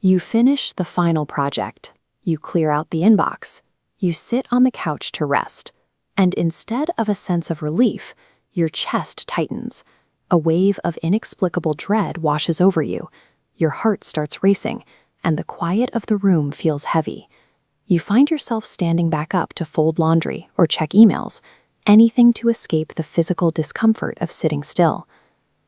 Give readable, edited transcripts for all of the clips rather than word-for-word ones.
You finish the final project. You clear out the inbox. You sit on the couch to rest. And instead of a sense of relief, your chest tightens. A wave of inexplicable dread washes over you. Your heart starts racing, and the quiet of the room feels heavy. You find yourself standing back up to fold laundry or check emails, anything to escape the physical discomfort of sitting still.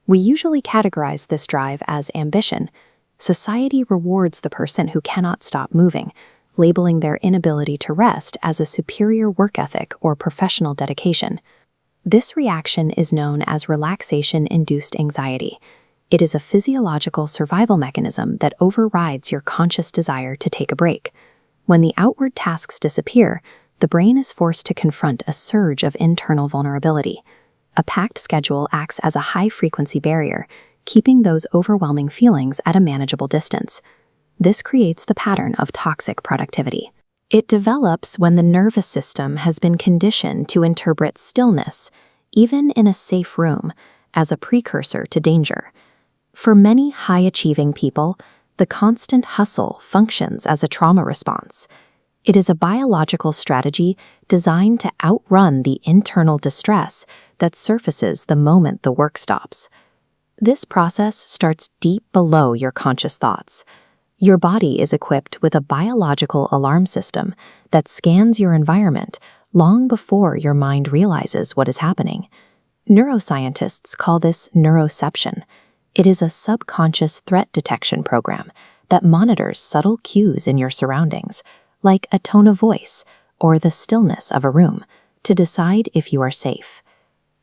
We usually categorize this drive as ambition. Society rewards the person who cannot stop moving, labeling their inability to rest as a superior work ethic or professional dedication. This reaction is known as relaxation-induced anxiety. It is a physiological survival mechanism that overrides your conscious desire to take a break. When the outward tasks disappear, the brain is forced to confront a surge of internal vulnerability. A packed schedule acts as a high-frequency barrier, keeping those overwhelming feelings at a manageable distance. This creates the pattern of toxic productivity. It develops when the nervous system has been conditioned to interpret stillness, even in a safe room, as a precursor to danger. For many high-achieving people, the constant hustle functions as a trauma response. It is a biological strategy designed to outrun the internal distress that surfaces the moment the work stops. This process starts deep below your conscious thoughts. Your body is equipped with a biological alarm system that scans your environment long before your mind realizes what is happening. Neuroscientists call this neuroception. It is a subconscious threat detection program that monitors subtle cues in your surroundings, like a tone of voice or the stillness of a room, to decide if you are safe.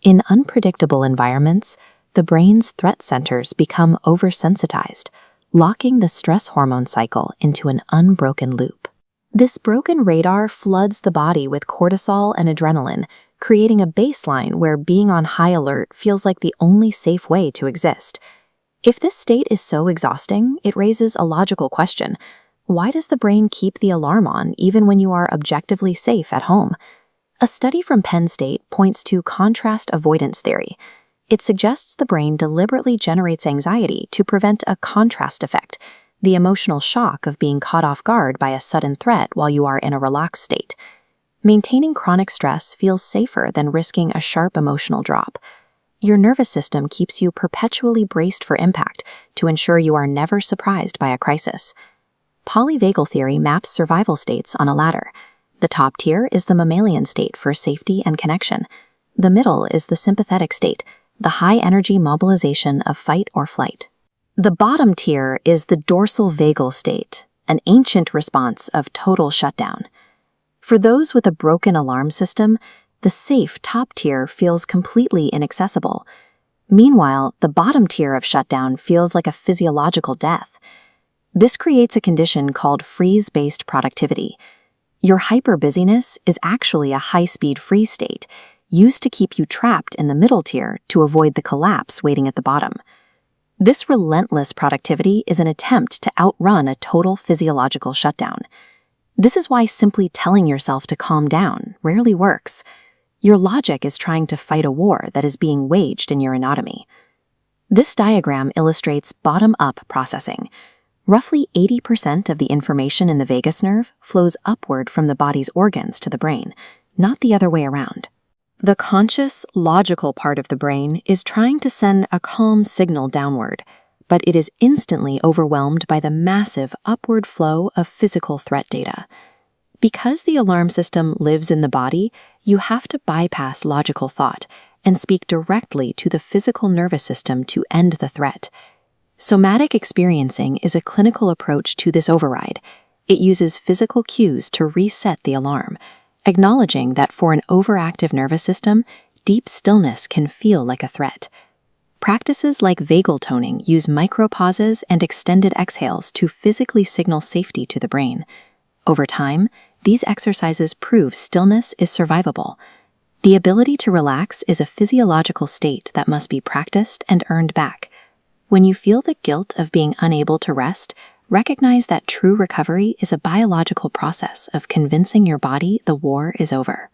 In unpredictable environments, the brain's threat centers become oversensitized, locking the stress hormone cycle into an unbroken loop. This broken radar floods the body with cortisol and adrenaline, creating a baseline where being on high alert feels like the only safe way to exist. If this state is so exhausting, it raises a logical question. Why does the brain keep the alarm on even when you are objectively safe at home? A study from Penn State points to contrast avoidance theory. It suggests the brain deliberately generates anxiety to prevent a contrast effect, the emotional shock of being caught off guard by a sudden threat while you are in a relaxed state. Maintaining chronic stress feels safer than risking a sharp emotional drop. Your nervous system keeps you perpetually braced for impact to ensure you are never surprised by a crisis. Polyvagal theory maps survival states on a ladder. The top tier is the mammalian state for safety and connection. The middle is the sympathetic state, the high-energy mobilization of fight or flight. The bottom tier is the dorsal vagal state, an ancient response of total shutdown. For those with a broken alarm system, the safe top tier feels completely inaccessible. Meanwhile, the bottom tier of shutdown feels like a physiological death. This creates a condition called freeze-based productivity. Your hyper-busyness is actually a high-speed freeze state, used to keep you trapped in the middle tier to avoid the collapse waiting at the bottom. This relentless productivity is an attempt to outrun a total physiological shutdown. This is why simply telling yourself to calm down rarely works. Your logic is trying to fight a war that is being waged in your anatomy. This diagram illustrates bottom-up processing. Roughly 80% of the information in the vagus nerve flows upward from the body's organs to the brain, not the other way around. The conscious, logical part of the brain is trying to send a calm signal downward, but it is instantly overwhelmed by the massive upward flow of physical threat data. Because the alarm system lives in the body, you have to bypass logical thought and speak directly to the physical nervous system to end the threat. Somatic experiencing is a clinical approach to this override. It uses physical cues to reset the alarm, acknowledging that for an overactive nervous system, deep stillness can feel like a threat. Practices like vagal toning use micro-pauses and extended exhales to physically signal safety to the brain. Over time, these exercises prove stillness is survivable. The ability to relax is a physiological state that must be practiced and earned back. When you feel the guilt of being unable to rest, recognize that true recovery is a biological process of convincing your body the war is over.